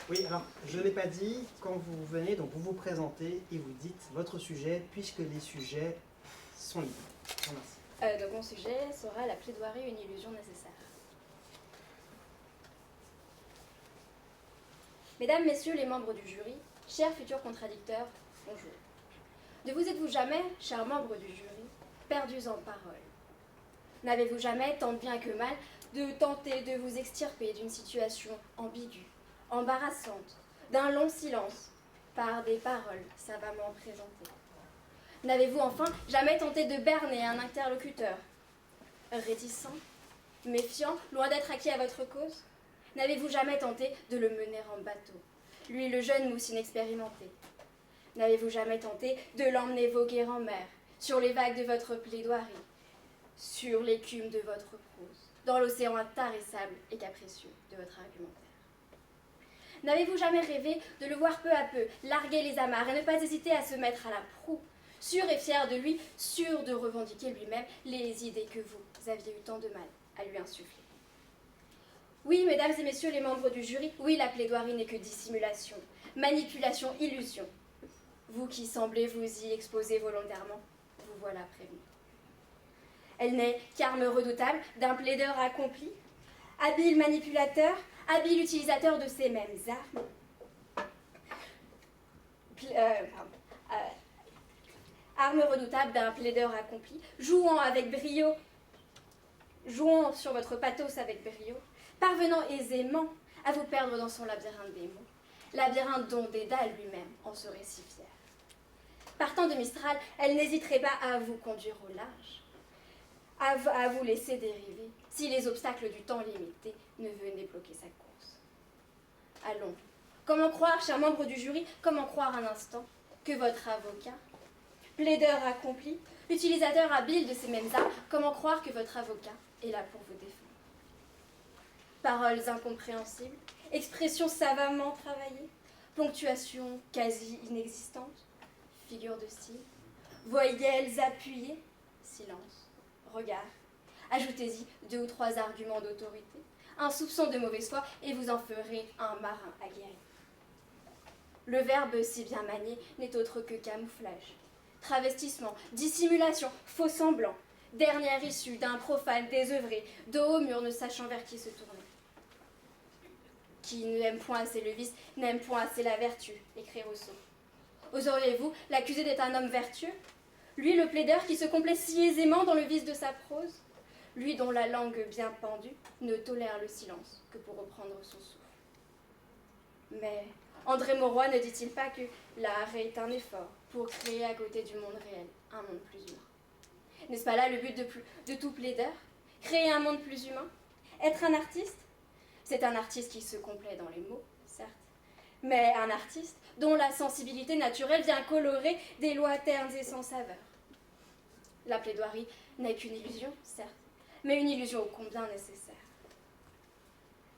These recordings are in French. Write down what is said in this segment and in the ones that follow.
Oui, alors, je ne l'ai pas dit, quand vous venez, donc vous vous présentez et vous dites votre sujet, puisque les sujets sont libres. Je vous remercie. Donc mon sujet sera la plaidoirie, une illusion nécessaire. Mesdames, messieurs les membres du jury, chers futurs contradicteurs, bonjour. Ne vous êtes-vous jamais, chers membres du jury, perdus en paroles? N'avez-vous jamais, tant bien que mal, de tenter de vous extirper d'une situation ambiguë, embarrassante, d'un long silence, par des paroles savamment présentées? N'avez-vous enfin jamais tenté de berner un interlocuteur, réticent, méfiant, loin d'être acquis à votre cause? N'avez-vous jamais tenté de le mener en bateau, lui le jeune mousse inexpérimenté? N'avez-vous jamais tenté de l'emmener voguer en mer, sur les vagues de votre plaidoirie, sur l'écume de votre prose, dans l'océan intarissable et capricieux de votre argumentaire? N'avez-vous jamais rêvé de le voir peu à peu larguer les amarres et ne pas hésiter à se mettre à la proue, sûr et fier de lui, sûr de revendiquer lui-même les idées que vous aviez eu tant de mal à lui insuffler? Oui, mesdames et messieurs les membres du jury, oui, la plaidoirie n'est que dissimulation, manipulation, illusion. Vous qui semblez vous y exposer volontairement, vous voilà prévenus. Elle n'est qu'arme redoutable d'un plaideur accompli, habile manipulateur, habile utilisateur de ces mêmes armes. Arme redoutable d'un plaideur accompli, jouant avec brio, jouant sur votre pathos avec brio, parvenant aisément à vous perdre dans son labyrinthe des mots, labyrinthe dont Dédale lui-même en serait si fier. Partant de Mistral, elle n'hésiterait pas à vous conduire au large, à vous laisser dériver, si les obstacles du temps limité ne venaient bloquer sa course. Allons, comment croire, chers membres du jury, comment croire un instant que votre avocat, plaideur accompli, utilisateur habile de ces mêmes armes, comment croire que votre avocat est là pour vous défendre? Paroles incompréhensibles, expressions savamment travaillées, ponctuation quasi inexistante, figure de style, voyelles appuyées, silence, regard. Ajoutez-y 2 ou 3 arguments d'autorité, un soupçon de mauvaise foi et vous en ferez un marin aguerri. Le verbe si bien manié n'est autre que camouflage, travestissement, dissimulation, faux semblant, dernière issue d'un profane désœuvré, dos au mur ne sachant vers qui se tourner. Qui n'aime point assez le vice, n'aime point assez la vertu, écrit Rousseau. Oseriez-vous l'accuser d'être un homme vertueux? Lui, le plaideur qui se complaît si aisément dans le vice de sa prose? Lui dont la langue bien pendue ne tolère le silence que pour reprendre son souffle. Mais André Mauroy ne dit-il pas que l'art est un effort pour créer à côté du monde réel un monde plus humain? N'est-ce pas là le but de tout plaideur? Créer un monde plus humain? Être un artiste? C'est un artiste qui se complaît dans les mots, certes, mais un artiste dont la sensibilité naturelle vient colorer des lois ternes et sans saveur. La plaidoirie n'est qu'une illusion, certes, mais une illusion ô combien nécessaire.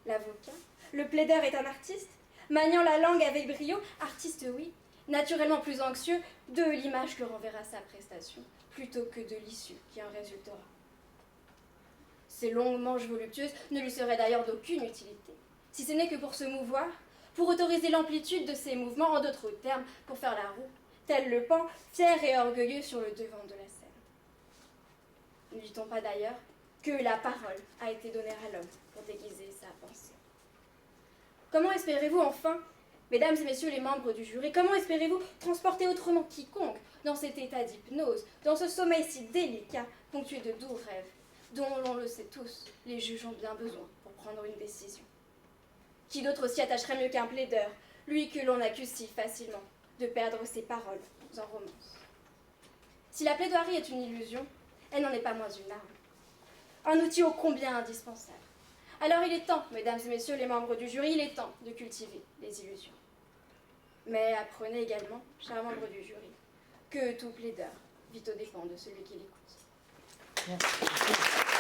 L'avocat, le plaideur est un artiste, maniant la langue avec brio, artiste oui, naturellement plus anxieux de l'image que renverra sa prestation, plutôt que de l'issue qui en résultera. Ces longues manches voluptueuses ne lui seraient d'ailleurs d'aucune utilité, si ce n'est que pour se mouvoir, pour autoriser l'amplitude de ses mouvements, en d'autres termes, pour faire la roue, tel le Pan, fier et orgueilleux sur le devant de la scène. Ne dit-on pas d'ailleurs que la parole a été donnée à l'homme pour déguiser sa pensée? Comment espérez-vous enfin, mesdames et messieurs les membres du jury, comment espérez-vous transporter autrement quiconque dans cet état d'hypnose, dans ce sommeil si délicat, ponctué de doux rêves, dont l'on le sait tous, les juges ont bien besoin pour prendre une décision? Qui d'autre s'y attacherait mieux qu'un plaideur, lui que l'on accuse si facilement de perdre ses paroles en romance? Si la plaidoirie est une illusion, elle n'en est pas moins une arme, un outil ô combien indispensable. Alors il est temps, mesdames et messieurs les membres du jury, il est temps de cultiver les illusions. Mais apprenez également, chers membres du jury, que tout plaideur vit aux dépens de celui qui l'écoute. Merci.